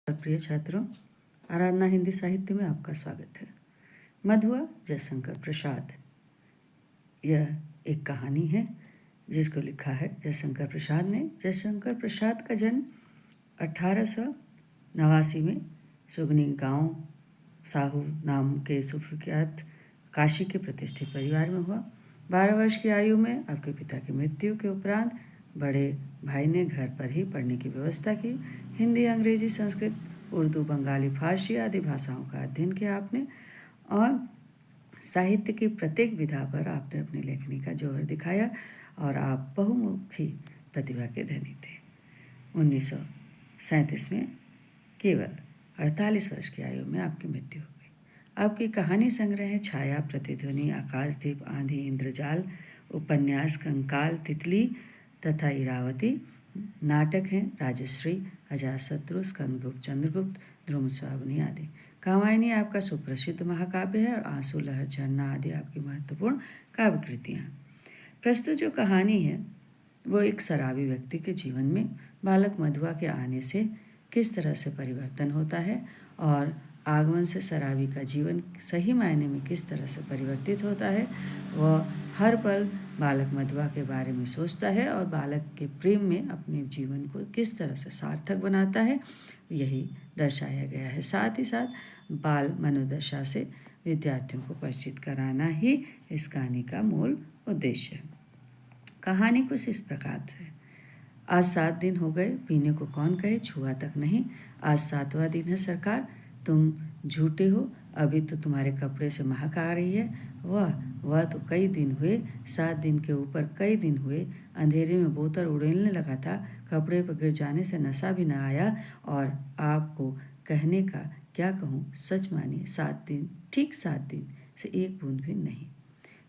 प्रिय छात्रों, आराधना हिंदी साहित्य में आपका स्वागत है। मधुआ जयशंकर प्रसाद, यह एक कहानी है जिसको लिखा है जयशंकर प्रसाद ने। जयशंकर प्रसाद का जन्म 1889 में सुगनी गांव साहू नाम के सुप्रख्यात काशी के प्रतिष्ठित परिवार में हुआ। 12 वर्ष की आयु में आपके पिता की मृत्यु के उपरांत बड़े भाई ने घर पर ही पढ़ने की व्यवस्था की। हिंदी, अंग्रेजी, संस्कृत, उर्दू, बंगाली, फारसी आदि भाषाओं का अध्ययन किया आपने और साहित्य की प्रत्येक विधा पर आपने अपनी लेखनी का जोहर दिखाया और आप बहुमुखी प्रतिभा के धनी थे। 1937 में केवल 48 वर्ष की आयु में आपकी मृत्यु हो गई। आपकी कहानी संग्रह है छाया, प्रतिध्वनि, आकाशदीप, आंधी, इंद्रजाल, उपन्यास कंकाल, तितली तथा इरावती। नाटक हैं राजश्री, अजातशत्रु, स्कंदगुप्त, चंद्रगुप्त, ध्रुवश्रावणी आदि। कामायनी आपका सुप्रसिद्ध महाकाव्य है और आंसू, लहर, झरना आदि आपकी महत्वपूर्ण काव्य कृतियाँ। प्रस्तुत जो कहानी है वो एक शराबी व्यक्ति के जीवन में बालक मधुआ के आने से किस तरह से परिवर्तन होता है और आगमन से शराबी का जीवन सही मायने में किस तरह से परिवर्तित होता है। वह हर पल बालक मधुआ के बारे में सोचता है और बालक के प्रेम में अपने जीवन को किस तरह से सार्थक बनाता है, यही दर्शाया गया है। साथ ही साथ बाल मनोदशा से विद्यार्थियों को परिचित कराना ही इस कहानी का मूल उद्देश्य है। कहानी कुछ इस प्रकार है। आज 7 दिन हो गए, पीने को कौन कहे, छुआ तक नहीं। आज 7वां दिन है सरकार, तुम झूठे हो, अभी तो तुम्हारे कपड़े से महक आ रही है। वह तो कई दिन हुए, 7 दिन के ऊपर कई दिन हुए। अंधेरे में बोतल उड़ेलने लगा था, कपड़े पर गिर जाने से नशा भी न आया। और आपको कहने का क्या कहूँ, सच मानिए 7 दिन, ठीक 7 दिन से एक बूंद भी नहीं।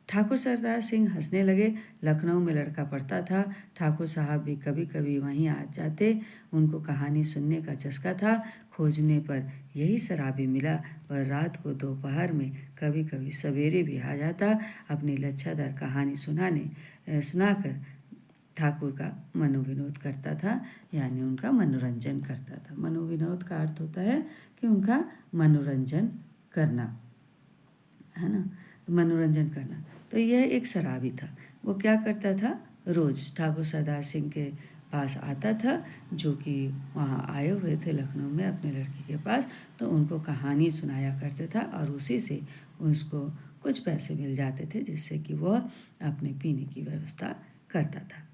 ठाकुर सरदार सिंह हंसने लगे। लखनऊ में लड़का पढ़ता था, ठाकुर साहब भी कभी कभी वहीं आ जाते। उनको कहानी सुनने का चस्का था। खोजने पर यही शराबी मिला। वह रात को दोपहर में कभी कभी सवेरे भी आ जाता। अपनी लच्छादार कहानी सुनाकर ठाकुर का मनोविनोद करता था, यानी उनका मनोरंजन करता था। मनोविनोद का अर्थ होता है कि उनका मनोरंजन करना, है ना, मनोरंजन करना। तो यह एक शराबी था। वो क्या करता था, रोज़ ठाकुर सरदार सिंह के पास आता था, जो कि वहाँ आए हुए थे लखनऊ में अपने लड़की के पास। तो उनको कहानी सुनाया करते था और उसी से उसको कुछ पैसे मिल जाते थे, जिससे कि वह अपने पीने की व्यवस्था करता था।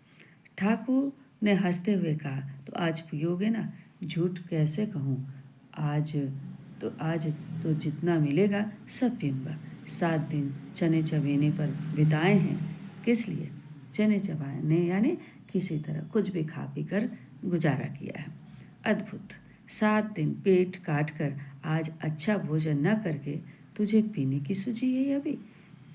ठाकुर ने हंसते हुए कहा, तो आज पियोगे ना? झूठ कैसे कहूँ, आज तो जितना मिलेगा सब पीऊँगा। 7 दिन चने चबेने पर बिताए हैं, किस लिए? चने चबाने, यानी किसी तरह कुछ भी खा पी कर गुजारा किया है। अद्भुत, 7 दिन पेट काट कर आज अच्छा भोजन न करके तुझे पीने की सूझी है अभी?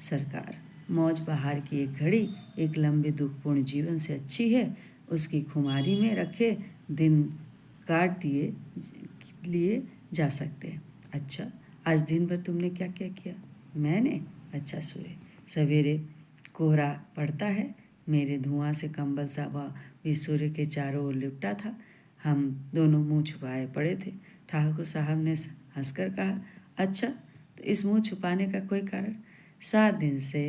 सरकार, मौज बहार की एक घड़ी एक लंबे दुखपूर्ण जीवन से अच्छी है। उसकी खुमारी में रखे दिन काट लिए जा सकते हैं। अच्छा, आज दिन भर तुमने क्या क्या किया? मैंने, अच्छा, सोए। सवेरे कोहरा पड़ता है, मेरे धुआं से कंबल सा वह भी सूर्य के चारों ओर लिपटा था। हम दोनों मुंह छुपाए पड़े थे। ठाकुर साहब ने हंसकर कहा, अच्छा, तो इस मुंह छुपाने का कोई कारण? 7 दिन से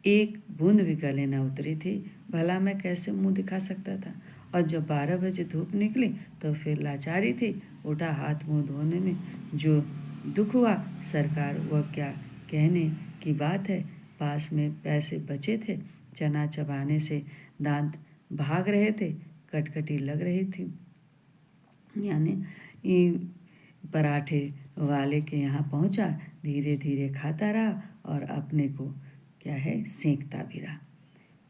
एक बूंद भी गले न उतरी थी, भला मैं कैसे मुंह दिखा सकता था? और जब 12 बजे धूप निकली तो फिर लाचारी थी। उठा, हाथ मुंह धोने में जो दुख हुआ सरकार, वह क्या कहने की बात है। पास में पैसे बचे थे, चना चबाने से दांत भाग रहे थे, कटकटी लग रही थी, यानी पराठे वाले के यहाँ पहुँचा, धीरे धीरे खाता रहा और अपने को क्या है सेंकता भी रहा।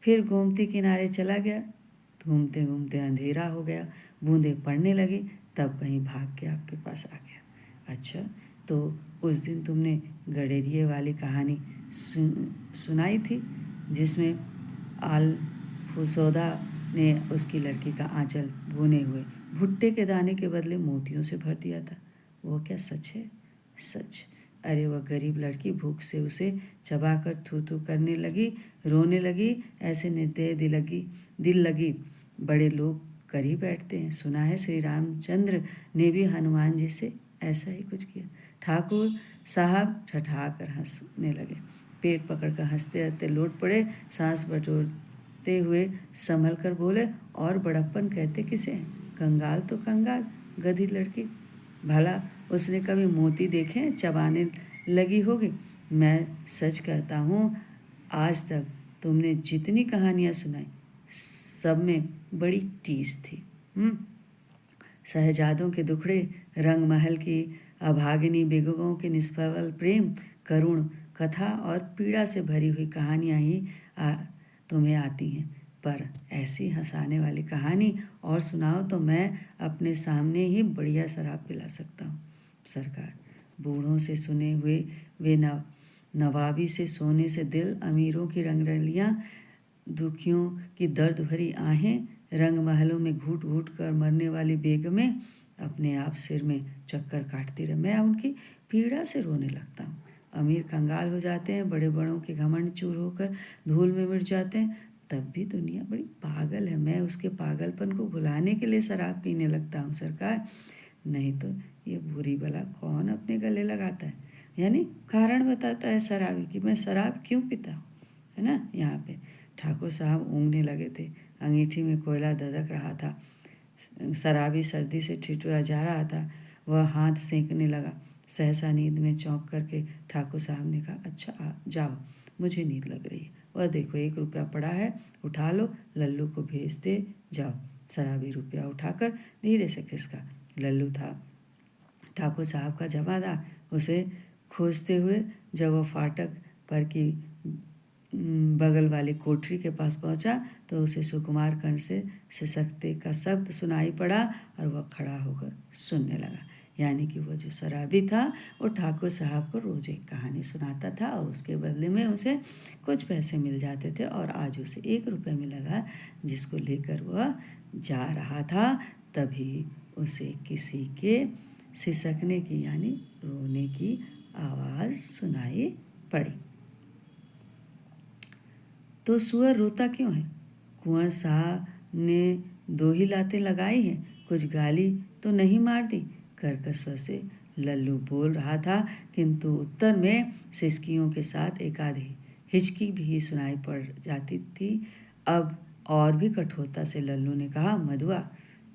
फिर गोमती किनारे चला गया। घूमते घूमते अंधेरा हो गया, बूंदें पड़ने लगी, तब कहीं भाग के आपके पास आ गया। अच्छा, तो उस दिन तुमने गडेरिए वाली कहानी सुनाई थी, जिसमें आलफुसौदा ने उसकी लड़की का आंचल भुने हुए भुट्टे के दाने के बदले मोतियों से भर दिया था। वो क्या सच है? सच। अरे वह गरीब लड़की भूख से उसे चबाकर थू थू करने लगी, रोने लगी। ऐसे निर्दय दिल लगी। बड़े लोग कर ही बैठते हैं। सुना है श्री रामचंद्र ने भी हनुमान जी से ऐसा ही कुछ किया। ठाकुर साहब ठठाकर हंसने लगे, पेट पकड़कर हंसते हंसते लौट पड़े। सांस बटोरते हुए संभल कर बोले, और बड़प्पन कहते किसे हैं? कंगाल तो कंगाल, गधी लड़की। भला उसने कभी मोती देखे चबाने लगी होगी? मैं सच कहता हूँ, आज तक तुमने जितनी कहानियाँ सुनाई सब में बड़ी टीस थी। शहजादों के दुखड़े, रंग महल की अभागिनी बेगमों के निष्फल प्रेम, करुण कथा और पीड़ा से भरी हुई कहानियाँ ही तुम्हें आती हैं। पर ऐसी हंसाने वाली कहानी और सुनाओ तो मैं अपने सामने ही बढ़िया शराब पिला सकता हूँ। सरकार, बूढ़ों से सुने हुए वे नवाबी से सोने से दिल, अमीरों की रंगरलियाँ, दुखियों की दर्द भरी आहें, रंग महलों में घूट घूट कर मरने वाली बेगमें अपने आप सिर में चक्कर काटती रहे। मैं उनकी पीड़ा से रोने लगता हूँ। अमीर कंगाल हो जाते हैं, बड़े बड़ों के घमंड चूर होकर धूल में मिट जाते हैं, तब भी दुनिया बड़ी पागल है। मैं उसके पागलपन को भुलाने के लिए शराब पीने लगता हूँ सरकार, नहीं तो ये बुरी भला कौन अपने गले लगाता है? यानी कारण बताता है शराबी कि मैं शराब क्यों पीता हूँ, है ना। यहाँ पे ठाकुर साहब ऊँघने लगे थे। अंगीठी में कोयला धधक रहा था। शराबी सर्दी से ठिठुरा जा रहा था। वह हाथ सेंकने लगा। सहसा नींद में चौंक करके ठाकुर साहब ने कहा, अच्छा जाओ, मुझे नींद लग रही है। वह देखो 1 रुपया पड़ा है, उठा लो, लल्लू को भेज दे जाओ। शराबी रुपया उठाकर धीरे से खिसका। लल्लू था ठाकुर साहब का जमादार। उसे खोजते हुए जब वह फाटक पर की बगल वाली कोठरी के पास पहुंचा तो उसे सुकुमार कंठ से सिसकते का शब्द सुनाई पड़ा और वह खड़ा होकर सुनने लगा। यानी कि वह जो शराबी था वो ठाकुर साहब को रोज एक कहानी सुनाता था और उसके बदले में उसे कुछ पैसे मिल जाते थे, और आज उसे 1 रुपया मिला था जिसको लेकर वह जा रहा था। तभी उसे किसी के सिसकने की यानी रोने की आवाज़ सुनाई पड़ी। तो सुअर रोता क्यों है? कुंवर साहब ने 2 ही लातें लगाई हैं, कुछ गाली तो नहीं मार दी? कर्कश स्वर से लल्लू बोल रहा था, किंतु उत्तर में सिसकियों के साथ एक आधी हिचकी भी सुनाई पड़ जाती थी। अब और भी कठोरता से लल्लू ने कहा, मधुआ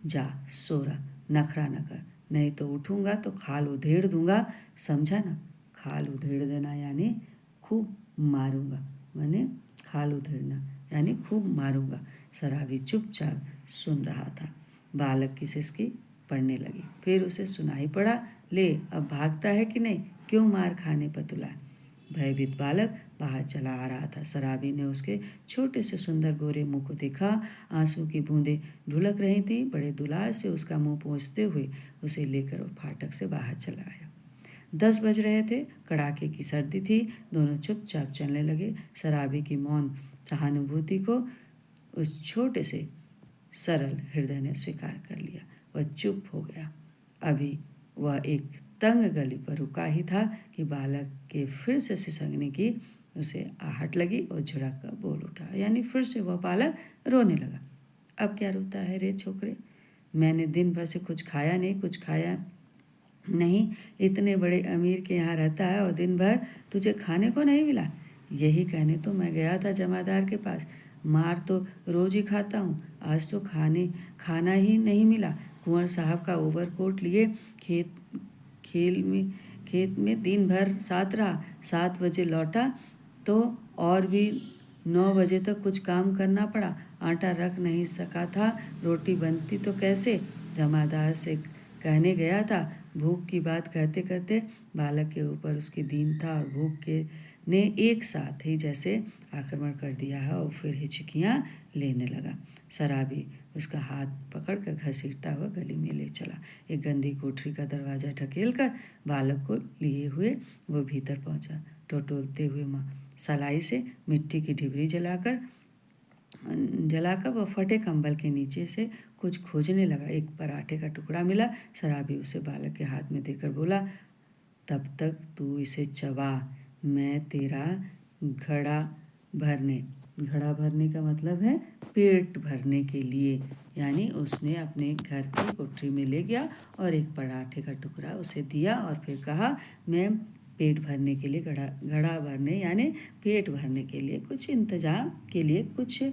जा सो रहा, नखरा न कर, नहीं तो उठूंगा तो खाल उधेड़ दूंगा, समझा ना। खाल उधेड़ देना यानी खूब मारूंगा, मैंने खाल उधेड़ना यानी खूब मारूंगा। शराबी चुपचाप सुन रहा था। बालक की सिसकी पड़ने लगी। फिर उसे सुनाई पड़ा, ले अब भागता है कि नहीं, क्यों मार खाने पर तुला? भयभीत बालक बाहर चला आ रहा था। शराबी ने उसके छोटे से सुंदर गोरे मुंह को देखा। आंसू की बूंदें ढुलक रही थी। बड़े दुलार से उसका मुंह पोंछते हुए उसे लेकर वो फाटक से बाहर चला आया। 10 बज रहे थे, कड़ाके की सर्दी थी। दोनों चुपचाप चलने लगे। शराबी की मौन सहानुभूति को उस छोटे से सरल हृदय ने स्वीकार कर लिया। वह चुप हो गया। अभी वह एक तंग गली पर रुका ही था कि बालक के फिर से सिसकने की उसे आहट लगी और झुड़क कर बोल उठा, यानी फिर से वह बालक रोने लगा। अब क्या रोता है रे छोकरे? मैंने दिन भर से कुछ खाया नहीं, कुछ खाया नहीं, इतने बड़े अमीर के यहाँ रहता है और दिन भर तुझे खाने को नहीं मिला? यही कहने तो मैं गया था जमादार के पास। मार तो रोज ही खाता हूँ, आज तो खाना ही नहीं मिला। कुंवर साहब का ओवरकोट लिए खेत में दिन भर साथ रहा। 7 बजे लौटा तो और भी 9 बजे तक कुछ काम करना पड़ा। आटा रख नहीं सका था, रोटी बनती तो कैसे? जमादार से कहने गया था। भूख की बात कहते कहते बालक के ऊपर उसकी दीनता और भूख के ने एक साथ ही जैसे आक्रमण कर दिया है और फिर हिचकियाँ लेने लगा। शराबी उसका हाथ पकड़कर घसीटता हुआ गली में ले चला। एक गंदी कोठरी का दरवाज़ा ढकेल कर बालक को लिए हुए वो भीतर पहुंचा। टटोलते हुए सलाई से मिट्टी की ढिबरी जलाकर वह फटे कंबल के नीचे से कुछ खोजने लगा। एक पराठे का टुकड़ा मिला। शराबी उसे बालक के हाथ में देकर बोला, तब तक तू इसे चबा, मैं तेरा घड़ा भरने घड़ा भरने का मतलब है पेट भरने के लिए, यानी उसने अपने घर की कोठरी में ले गया और एक पराठे का टुकड़ा उसे दिया और फिर कहा मैं पेट भरने के लिए घड़ा भरने यानी पेट भरने के लिए कुछ इंतजाम के लिए कुछ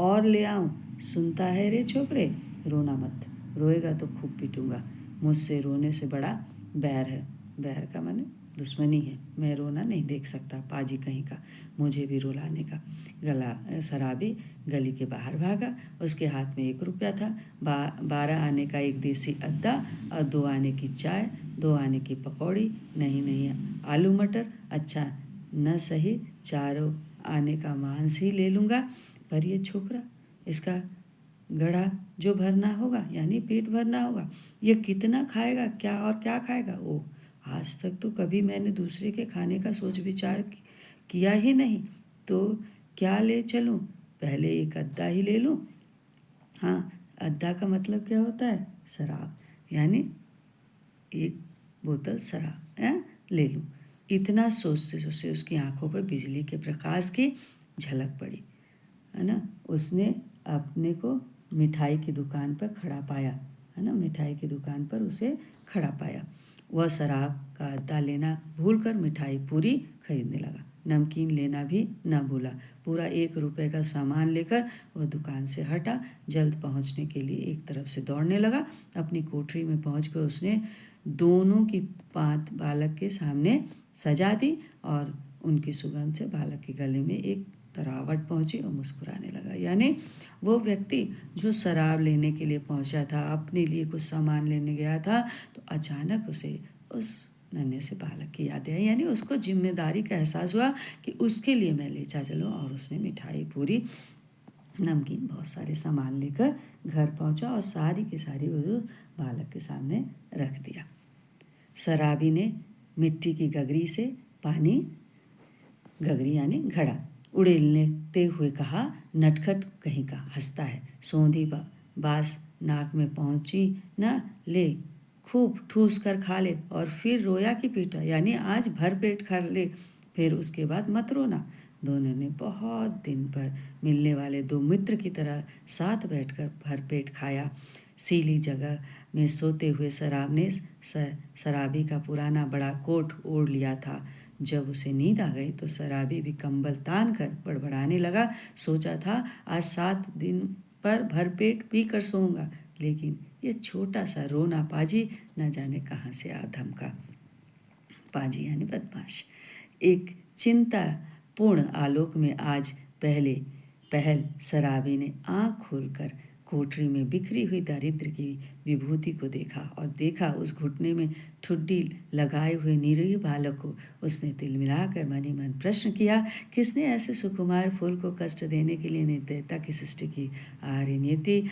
और ले आऊं। सुनता है रे छोकरे, रोना मत, रोएगा तो खूब पीटूंगा। मुझसे रोने से बड़ा बैर है। बैर का माने दुश्मनी है। मैं रोना नहीं देख सकता, पाजी कहीं का, मुझे भी रुलाने का। शराबी गली के बाहर भागा। उसके हाथ में 1 रुपया था। 12 आने का एक देसी अद्दा और 2 आने की चाय, 2 आने की पकौड़ी, नहीं आलू मटर, अच्छा न सही 4 आने का मांस ही ले लूँगा। पर ये छोकरा, इसका गड़ा जो भरना होगा यानी पेट भरना होगा, ये कितना खाएगा, क्या और क्या खाएगा। ओ, आज तक तो कभी मैंने दूसरे के खाने का सोच विचार किया ही नहीं, तो क्या ले चलूं, पहले एक अद्दा ही ले लूं। हाँ, अद्दा का मतलब क्या होता है, शराब, यानी 1 बोतल शराब ले लूं। इतना सोचते सोचते उसकी आंखों पर बिजली के प्रकाश की झलक पड़ी, है ना। उसने अपने को मिठाई की दुकान पर खड़ा पाया, है ना, मिठाई की दुकान पर उसे खड़ा पाया। वह शराब का अद्दा लेना भूलकर मिठाई पूरी खरीदने लगा। नमकीन लेना भी न भूला। पूरा 1 रुपये का सामान लेकर वह दुकान से हटा। जल्द पहुंचने के लिए एक तरफ से दौड़ने लगा। अपनी कोठरी में पहुंचकर उसने दोनों की पात बालक के सामने सजा दी और उनकी सुगंध से बालक के गले में एक तरावट पहुंची और मुस्कुराने लगा। यानी वो व्यक्ति जो शराब लेने के लिए पहुंचा था, अपने लिए कुछ सामान लेने गया था, तो अचानक उसे उस नन्हे से बालक की याद आई। यानी उसको जिम्मेदारी का एहसास हुआ कि उसके लिए मैं ले चलूँ, और उसने मिठाई, पूरी, नमकीन, बहुत सारे सामान लेकर घर पहुंचा और सारी की सारी वो बालक के सामने रख दिया। शराबी ने मिट्टी की गगरी से पानी, गगरी यानी घड़ा, उड़ेलते हुए कहा, नटखट कहीं का, हंसता है, सौंधी बास नाक में पहुंची ना, ले खूब ठूस कर खा ले और फिर रोया कि पीटा, यानी आज भर पेट खा ले, फिर उसके बाद मत रोना। दोनों ने बहुत दिन पर मिलने वाले 2 मित्र की तरह साथ बैठकर भरपेट खाया। सीली जगह में सोते हुए शराबी का पुराना बड़ा कोट ओढ़ लिया था। जब उसे नींद आ गई तो शराबी भी कंबल तान कर बड़बड़ाने लगा। सोचा था आज 7 दिन पर भरपेट पी कर सोऊंगा, लेकिन ये छोटा सा रोना पाजी न जाने कहाँ से आ धमका। पाजी यानी बदमाश। एक चिंतापूर्ण आलोक में आज पहल शराबी ने आंख खोलकर कोठरी में बिखरी हुई दारिद्र्य की विभूति को देखा और देखा उस घुटने में ठुड्डी लगाए हुए निरीह बालक को। उसने तिल मिलाकर मन ही मन प्रश्न किया, किसने ऐसे सुकुमार फूल को कष्ट देने के लिए निर्दयता की सृष्टि की। आर्य नियति,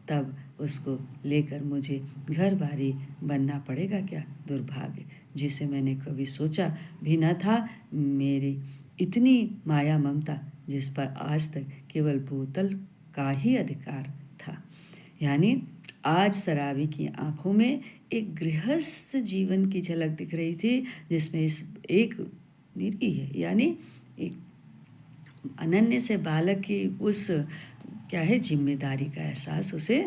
तब उसको लेकर मुझे घर बारी बनना पड़ेगा क्या। दुर्भाग्य, जिसे मैंने कभी सोचा भी न था। मेरी इतनी माया ममता, जिस पर आज तक केवल बोतल का ही अधिकार था। यानी आज शराबी की आंखों में एक गृहस्थ जीवन की झलक दिख रही थी, जिसमें इस एक निरीह है यानी एक अनन्य से बालक की उस क्या है जिम्मेदारी का एहसास उसे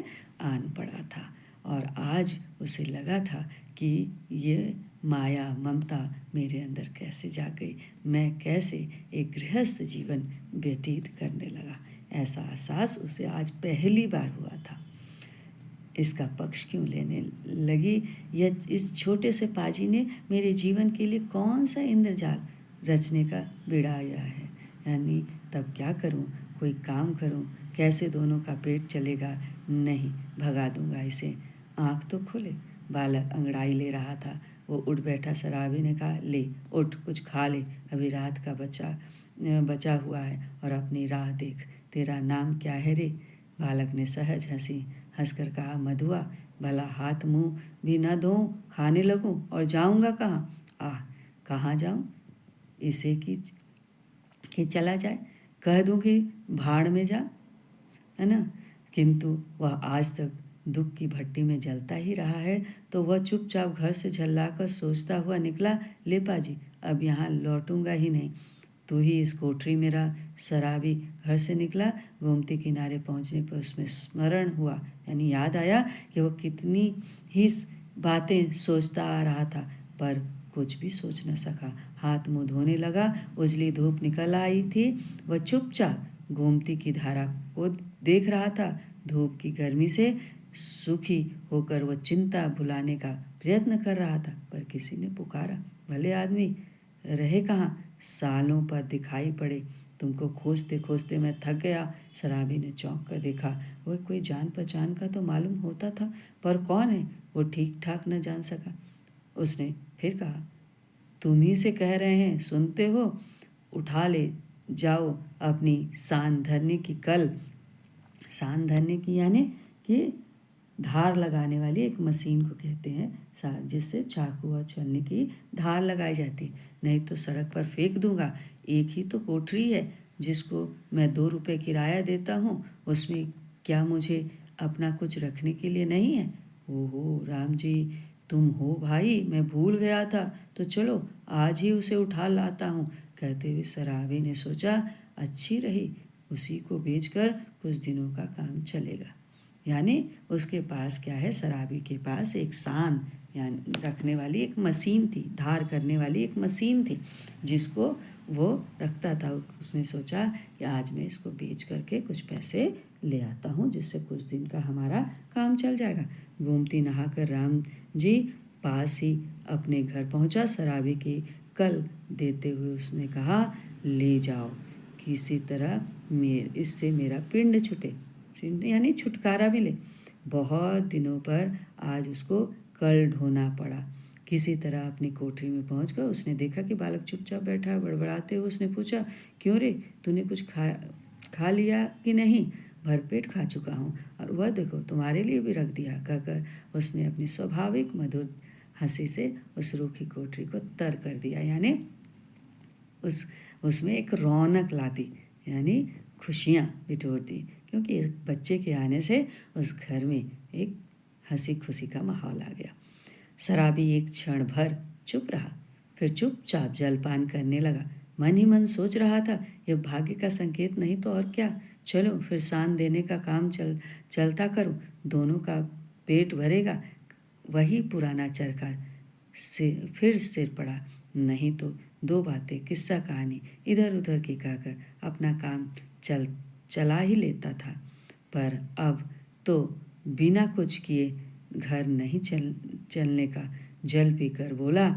आन पड़ा था। और आज उसे लगा था कि ये माया ममता मेरे अंदर कैसे जाग गई, मैं कैसे एक गृहस्थ जीवन व्यतीत करने लगा। ऐसा एहसास उसे आज पहली बार हुआ था। इसका पक्ष क्यों लेने लगी यह इस छोटे से पाजी ने मेरे जीवन के लिए कौन सा इंद्रजाल रचने का बिड़ाया है। यानी तब क्या करूं, कोई काम करूं, कैसे दोनों का पेट चलेगा। नहीं, भगा दूंगा इसे। आँख तो खोले। बालक अंगड़ाई ले रहा था। वो उठ बैठा। शराबी ने कहा, ले उठ, कुछ खा ले, अभी रात का बचा हुआ है और अपनी राह देख। तेरा नाम क्या है रे। बालक ने सहज हंसकर कहा, मधुआ। भला हाथ मुंह भी न धोऊं, खाने लगूं और जाऊंगा कहाँ। कहाँ जाऊं, इसे कि चला जाए, कह दूं कि भाड़ में जा, है ना। किंतु वह आज तक दुख की भट्टी में जलता ही रहा है, तो वह चुपचाप घर से झल्लाकर सोचता हुआ निकला, ले पाजी, अब यहाँ लौटूंगा ही नहीं। तू ही इस कोठरी मेरा शराबी घर से निकला। गोमती किनारे पहुंचने पर उसमें स्मरण हुआ, यानी याद आया कि वह कितनी ही बातें सोचता आ रहा था, पर कुछ भी सोच न सका। हाथ मुंह धोने लगा। उजली धूप निकल आई थी। वह चुपचाप गोमती की धारा को देख रहा था। धूप की गर्मी से सुखी होकर वह चिंता भुलाने का प्रयत्न कर रहा था, पर किसी ने पुकारा, भले आदमी रहे कहाँ, सालों पर दिखाई पड़े। तुमको खोजते खोजते मैं थक गया। शराबी ने चौंक कर देखा। वह कोई जान पहचान का तो मालूम होता था, पर कौन है वो ठीक ठाक न जान सका। उसने फिर कहा, तुम ही से कह रहे हैं, सुनते हो? उठा ले जाओ अपनी सान धरने की कल। सान धरने की यानी कि धार लगाने वाली एक मशीन को कहते हैं, जिससे चाकू और छलनी की धार लगाई जाती। नहीं तो सड़क पर फेंक दूंगा। एक ही तो कोठरी है जिसको मैं 2 रुपये किराया देता हूँ, उसमें क्या मुझे अपना कुछ रखने के लिए नहीं है? ओहो राम जी, तुम हो भाई, मैं भूल गया था। तो चलो आज ही उसे उठा लाता हूँ। कहते हुए शराबी ने सोचा, अच्छी रही, उसी को बेचकर कुछ दिनों का काम चलेगा। यानी उसके पास क्या है, शराबी के पास एक सान यानी रखने वाली एक मशीन थी, धार करने वाली एक मशीन थी, जिसको वो रखता था। उसने सोचा कि आज मैं इसको बेच करके कुछ पैसे ले आता हूँ, जिससे कुछ दिन का हमारा काम चल जाएगा। गोमती नहाकर राम जी पास ही अपने घर पहुँचा। शराबी की कल देते हुए उसने कहा, ले जाओ, किसी तरह इससे मेरा पिंड छूटे, यानी छुटकारा मिले। बहुत दिनों पर आज उसको कल ढोना पड़ा। किसी तरह अपनी कोठरी में पहुंचकर उसने देखा कि बालक चुपचाप बैठा है। बड़बड़ाते हुए उसने पूछा, क्यों रे, तूने कुछ खा लिया कि नहीं? भरपेट खा चुका हूँ, और वह देखो तुम्हारे लिए भी रख दिया, कहकर उसने अपनी स्वाभाविक मधुर हंसी से उस रूखी कोठरी को तर कर दिया, यानी उसमें एक रौनक ला दी, यानी खुशियाँ बिटोर दी, क्योंकि एक बच्चे के आने से उस घर में एक हंसी खुशी का माहौल आ गया। शराबी एक क्षण भर चुप रहा, फिर चुपचाप जलपान करने लगा। मन ही मन सोच रहा था, यह भाग्य का संकेत नहीं तो और क्या। चलो फिर सान देने का काम चलता करो, दोनों का पेट भरेगा। वही पुराना चरखा से फिर सिर पड़ा। नहीं तो 2 बातें, किस्सा कहानी इधर उधर की कहकर अपना काम चला ही लेता था। पर अब तो बिना कुछ किए घर नहीं चलने का। जल पीकर बोला,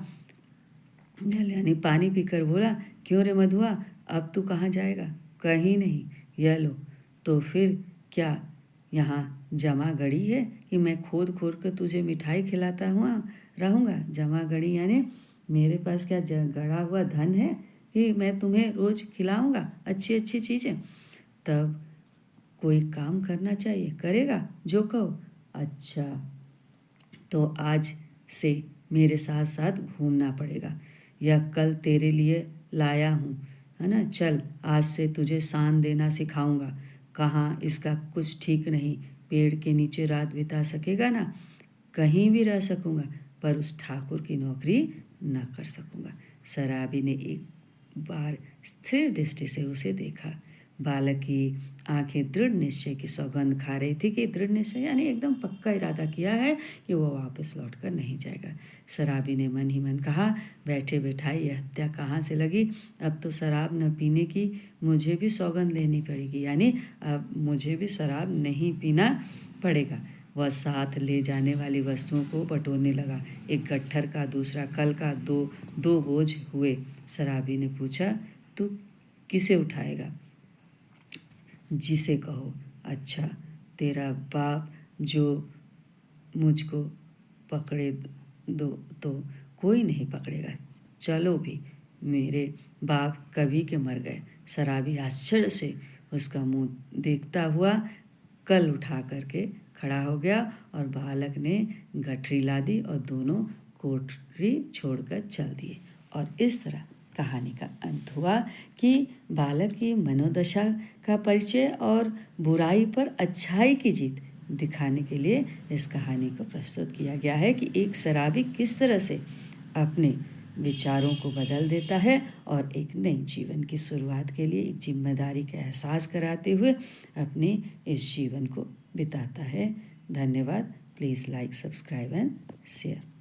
जल यानी पानी पीकर बोला, क्यों रे मधुआ, अब तू कहाँ जाएगा? कहीं नहीं। यह लो। तो फिर क्या यहाँ जमा गड़ी है कि मैं खोद खोद कर तुझे मिठाई खिलाता हुआ रहूँगा? जमा गड़ी यानी मेरे पास क्या गड़ा हुआ धन है कि मैं तुम्हें रोज़ खिलाऊँगा अच्छी अच्छी चीज़ें? तब कोई काम करना चाहिए, करेगा जो कहो। अच्छा, तो आज से मेरे साथ साथ घूमना पड़ेगा। यह कल तेरे लिए लाया हूँ, है ना? चल आज से तुझे सान देना सिखाऊंगा। कहाँ इसका कुछ ठीक नहीं। पेड़ के नीचे रात बिता सकेगा ना? कहीं भी रह सकूँगा, पर उस ठाकुर की नौकरी ना कर सकूँगा। शराबी ने एक बार स्थिर दृष्टि से उसे देखा। बालक की आंखें दृढ़ निश्चय की सौगंध खा रही थी कि दृढ़ निश्चय यानी एकदम पक्का इरादा किया है कि वो वापस लौट कर नहीं जाएगा। शराबी ने मन ही मन कहा, बैठे बैठाए यह हत्या कहाँ से लगी? अब तो शराब न पीने की मुझे भी सौगंध लेनी पड़ेगी, यानी अब मुझे भी शराब नहीं पीना पड़ेगा। वह साथ ले जाने वाली वस्तुओं को बटोरने लगा। एक गट्ठर का, दूसरा कल का, दो बोझ हुए। शराबी ने पूछा, तू किसे उठाएगा? जिसे कहो। अच्छा, तेरा बाप जो मुझको पकड़े दो तो कोई नहीं पकड़ेगा। चलो भी, मेरे बाप कभी के मर गए। शराबी आश्चर्य से उसका मुंह देखता हुआ कल उठा करके खड़ा हो गया, और बालक ने गठरी ला दी और दोनों कोठरी छोड़कर चल दिए। और इस तरह कहानी का अंत हुआ कि बालक की मनोदशा का परिचय और बुराई पर अच्छाई की जीत दिखाने के लिए इस कहानी को प्रस्तुत किया गया है कि एक शराबी किस तरह से अपने विचारों को बदल देता है और एक नई जीवन की शुरुआत के लिए एक जिम्मेदारी का एहसास कराते हुए अपने इस जीवन को बिताता है। धन्यवाद। Please like, subscribe and share.